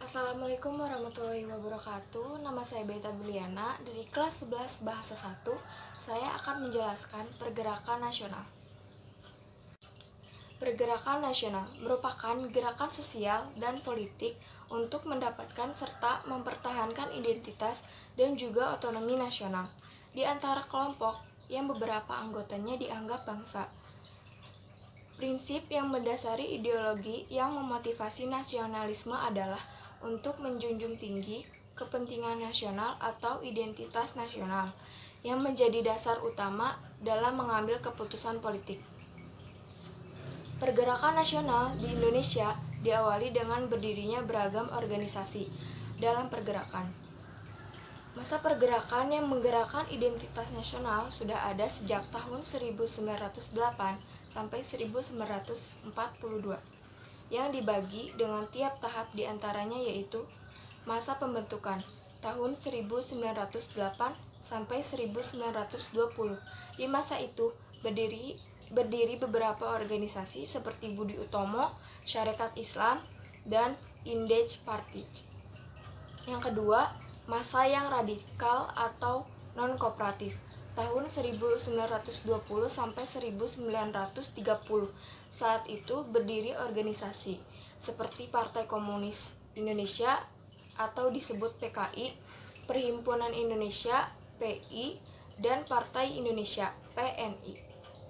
Assalamualaikum warahmatullahi wabarakatuh. Nama saya Beta Buliana dari kelas 11 Bahasa 1. Saya akan menjelaskan pergerakan nasional. Pergerakan nasional merupakan gerakan sosial dan politik untuk mendapatkan serta mempertahankan identitas dan juga otonomi nasional di antara kelompok yang beberapa anggotanya dianggap bangsa. Prinsip yang mendasari ideologi yang memotivasi nasionalisme adalah untuk menjunjung tinggi kepentingan nasional atau identitas nasional yang menjadi dasar utama dalam mengambil keputusan politik. Pergerakan nasional di Indonesia diawali dengan berdirinya beragam organisasi dalam pergerakan. Masa pergerakan yang menggerakkan identitas nasional sudah ada sejak tahun 1908 sampai 1942, yang dibagi dengan tiap tahap diantaranya yaitu masa pembentukan tahun 1908 sampai 1920. Di masa itu berdiri beberapa organisasi seperti Budi Utomo, Syarikat Islam, dan Indej Partij. Yang kedua, masa yang radikal atau non-kooperatif tahun 1920 sampai 1930. Saat itu berdiri organisasi seperti Partai Komunis Indonesia atau disebut PKI, Perhimpunan Indonesia PI, dan Partai Indonesia PNI.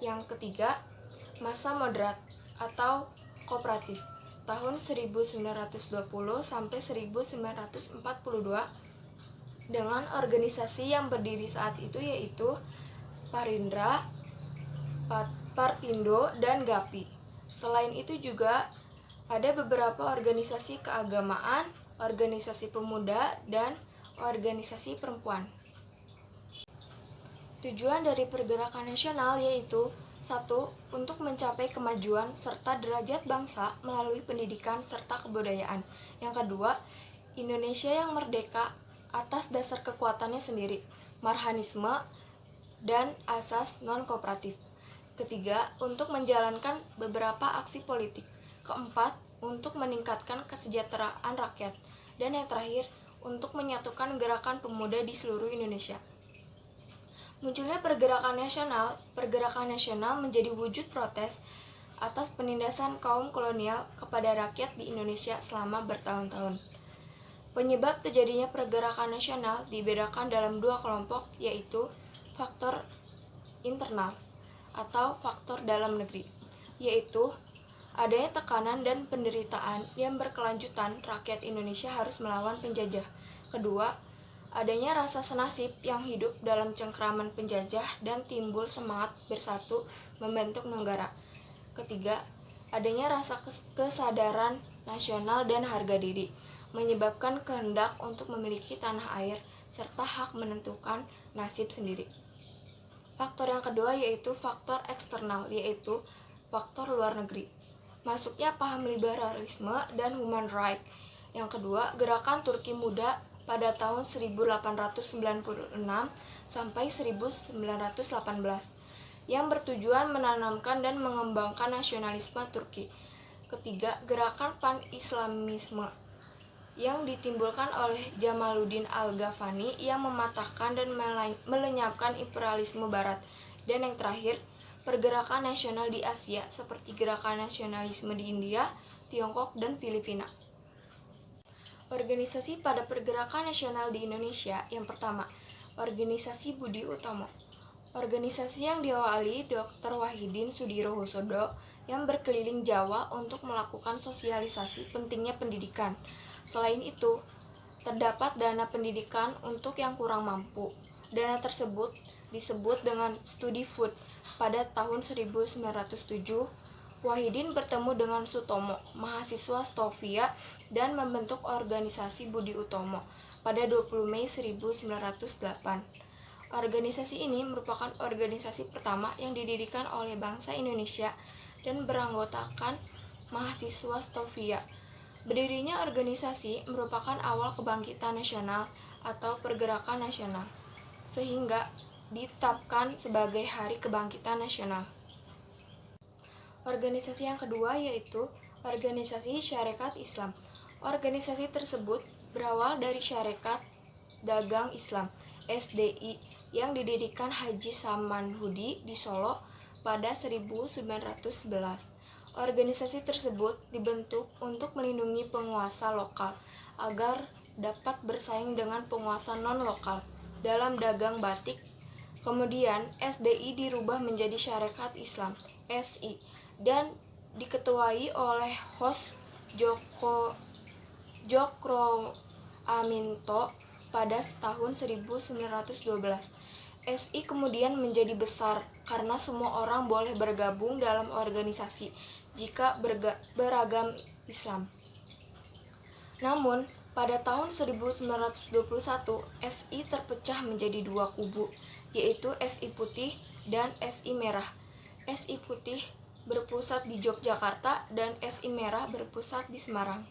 Yang ketiga, masa moderat atau kooperatif tahun 1920 sampai 1942 dengan organisasi yang berdiri saat itu yaitu Parindra, Partindo, dan GAPI. Selain itu juga ada beberapa organisasi keagamaan, organisasi pemuda, dan organisasi perempuan. Tujuan dari pergerakan nasional yaitu 1. Untuk mencapai kemajuan serta derajat bangsa melalui pendidikan serta kebudayaan. Yang kedua, Indonesia yang merdeka atas dasar kekuatannya sendiri, marhanisme, dan asas non-kooperatif. Ketiga, untuk menjalankan beberapa aksi politik. Keempat, untuk meningkatkan kesejahteraan rakyat. Dan yang terakhir, untuk menyatukan gerakan pemuda di seluruh Indonesia. Munculnya pergerakan nasional menjadi wujud protes atas penindasan kaum kolonial kepada rakyat di Indonesia selama bertahun-tahun. Penyebab terjadinya pergerakan nasional dibedakan dalam dua kelompok, yaitu faktor internal atau faktor dalam negeri, yaitu adanya tekanan dan penderitaan yang berkelanjutan rakyat Indonesia harus melawan penjajah. Kedua, adanya rasa senasib yang hidup dalam cengkraman penjajah dan timbul semangat bersatu membentuk negara. Ketiga, adanya rasa kesadaran nasional dan harga diri, menyebabkan kehendak untuk memiliki tanah air serta hak menentukan nasib sendiri. Faktor yang kedua yaitu faktor eksternal, yaitu faktor luar negeri. Masuknya paham liberalisme dan human right. Yang kedua, gerakan Turki Muda pada tahun 1896 sampai 1918 yang bertujuan menanamkan dan mengembangkan nasionalisme Turki. Ketiga, gerakan pan-islamisme yang ditimbulkan oleh Jamaluddin Al-Ghafani yang mematahkan dan melenyapkan imperialisme barat. Dan yang terakhir, pergerakan nasional di Asia seperti gerakan nasionalisme di India, Tiongkok, dan Filipina. Organisasi pada pergerakan nasional di Indonesia. Yang pertama, Organisasi Budi Utomo. Organisasi yang diawali Dr. Wahidin Sudirohusodo yang berkeliling Jawa untuk melakukan sosialisasi pentingnya pendidikan. Selain itu, terdapat dana pendidikan untuk yang kurang mampu. Dana tersebut disebut dengan Studi Food. Pada tahun 1907, Wahidin bertemu dengan Sutomo, mahasiswa Stovia, dan membentuk organisasi Budi Utomo pada 20 Mei 1908. Organisasi ini merupakan organisasi pertama yang didirikan oleh bangsa Indonesia dan beranggotakan mahasiswa Stovia. Berdirinya organisasi merupakan awal kebangkitan nasional atau pergerakan nasional, sehingga ditetapkan sebagai Hari Kebangkitan Nasional. Organisasi yang kedua yaitu Organisasi Syarikat Islam. Organisasi tersebut berawal dari Syarikat Dagang Islam (SDI) yang didirikan Haji Samanhudi di Solo pada 1911. Organisasi tersebut dibentuk untuk melindungi penguasa lokal agar dapat bersaing dengan penguasa non-lokal dalam dagang batik. Kemudian SDI dirubah menjadi Syarikat Islam (SI) dan diketuai oleh Hos Djokro Aminto pada tahun 1912. SI kemudian menjadi besar karena semua orang boleh bergabung dalam organisasi jika beragam Islam. Namun, pada tahun 1921, SI terpecah menjadi dua kubu, yaitu SI Putih dan SI Merah. SI Putih berpusat di Yogyakarta dan SI Merah berpusat di Semarang.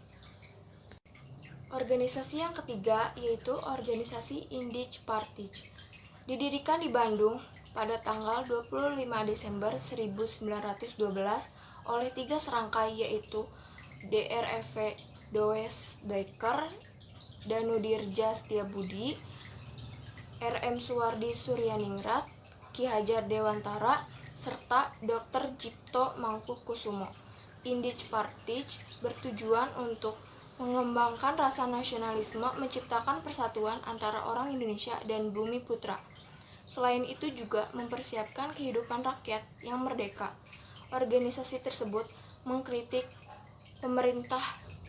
Organisasi yang ketiga yaitu organisasi Indich Partij. Didirikan di Bandung pada tanggal 25 Desember 1912 oleh tiga serangkai yaitu DRFV Does Daker, Danudirja Setiabudi, RM Suwardi Suryaningrat, Ki Hajar Dewantara, serta Dr. Cipto Mangkukusumo. Indich Partij bertujuan untuk mengembangkan rasa nasionalisme, menciptakan persatuan antara orang Indonesia dan Bumi Putra. Selain itu juga mempersiapkan kehidupan rakyat yang merdeka. Organisasi tersebut mengkritik pemerintah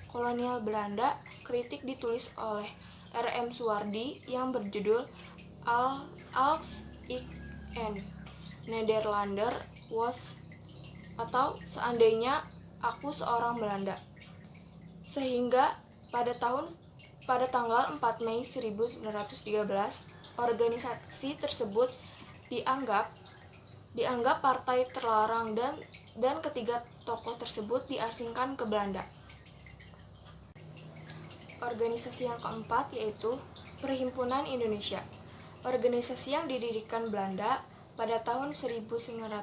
kolonial Belanda. Kritik ditulis oleh RM Suwardi yang berjudul Als ik een Nederlander was, atau Seandainya Aku Seorang Belanda. Sehingga pada tanggal 4 Mei 1913, organisasi tersebut dianggap partai terlarang dan ketiga tokoh tersebut diasingkan ke Belanda. Organisasi yang keempat yaitu Perhimpunan Indonesia. Organisasi yang didirikan Belanda pada tahun 1908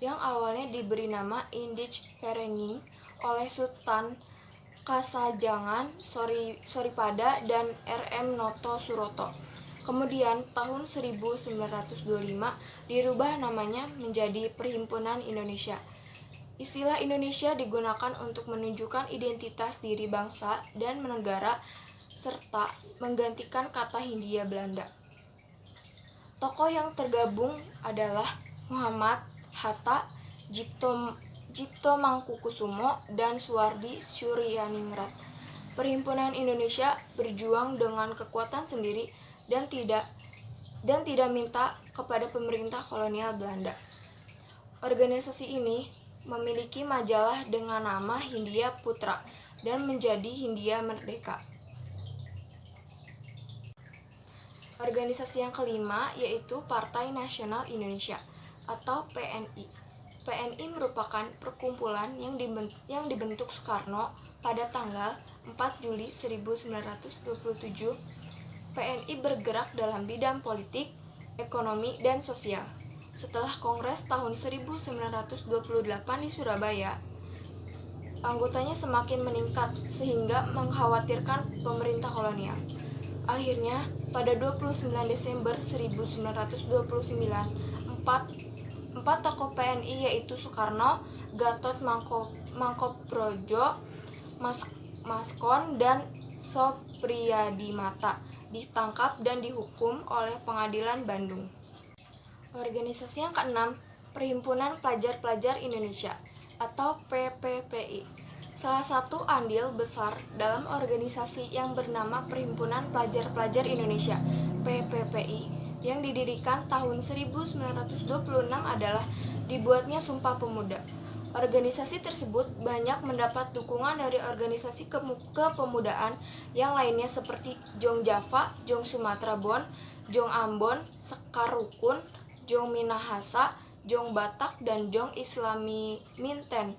yang awalnya diberi nama Indich Vereniging oleh Sultan Kasajangan Soripada dan RM Noto Suroto. Kemudian tahun 1925 dirubah namanya menjadi Perhimpunan Indonesia. Istilah Indonesia digunakan untuk menunjukkan identitas diri bangsa dan negara serta menggantikan kata Hindia Belanda. Tokoh yang tergabung adalah Muhammad Hatta, Cipto Mangkukusumo, dan Suwardi Suryaningrat. Perhimpunan Indonesia berjuang dengan kekuatan sendiri dan tidak minta kepada pemerintah kolonial Belanda. Organisasi ini memiliki majalah dengan nama Hindia Putra dan menjadi Hindia Merdeka. Organisasi yang kelima yaitu Partai Nasional Indonesia atau PNI. PNI merupakan perkumpulan yang dibentuk Soekarno pada tanggal 4 Juli 1927. PNI bergerak dalam bidang politik, ekonomi, dan sosial. Setelah Kongres tahun 1928 di Surabaya, anggotanya semakin meningkat sehingga mengkhawatirkan pemerintah kolonial. Akhirnya, pada 29 Desember 1929, empat tokoh PNI yaitu Soekarno, Gatot Mangkoepradjo, Maskon, dan Soeprijadimata ditangkap dan dihukum oleh Pengadilan Bandung. Organisasi yang keenam, Perhimpunan Pelajar-Pelajar Indonesia atau PPPI. Salah satu andil besar dalam organisasi yang bernama Perhimpunan Pelajar-Pelajar Indonesia (PPPI) yang didirikan tahun 1926 adalah dibuatnya Sumpah Pemuda. Organisasi tersebut banyak mendapat dukungan dari organisasi kepemudaan yang lainnya seperti Jong Java, Jong Sumatera Bon, Jong Ambon, Sekar Rukun, Jong Minahasa, Jong Batak, dan Jong Islami Minten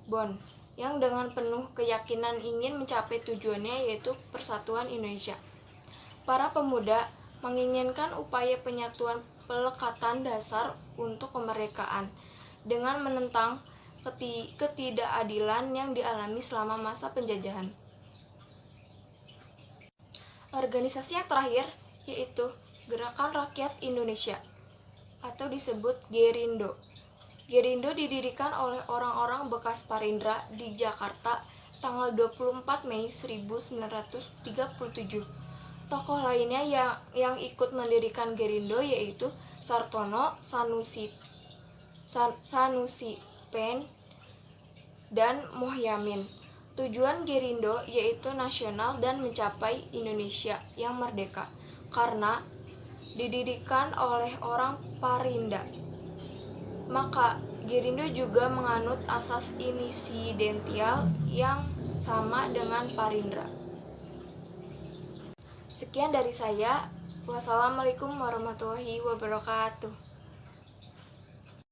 Bon, yang dengan penuh keyakinan ingin mencapai tujuannya yaitu persatuan Indonesia. Para pemuda menginginkan upaya penyatuan pelekatan dasar untuk kemerdekaan dengan menentang ketidakadilan yang dialami selama masa penjajahan. Organisasi yang terakhir yaitu Gerakan Rakyat Indonesia atau disebut Gerindo. Gerindo didirikan oleh orang-orang bekas Parindra di Jakarta tanggal 24 Mei 1937. Tokoh lainnya yang ikut mendirikan Gerindo yaitu Sartono, Sanusi Pen, dan Mohyamin. Tujuan Gerindo yaitu nasional dan mencapai Indonesia yang merdeka karena didirikan oleh orang Parinda. Maka Gerindo juga menganut asas insidental yang sama dengan Parindra. Sekian dari saya. Wassalamualaikum warahmatullahi wabarakatuh.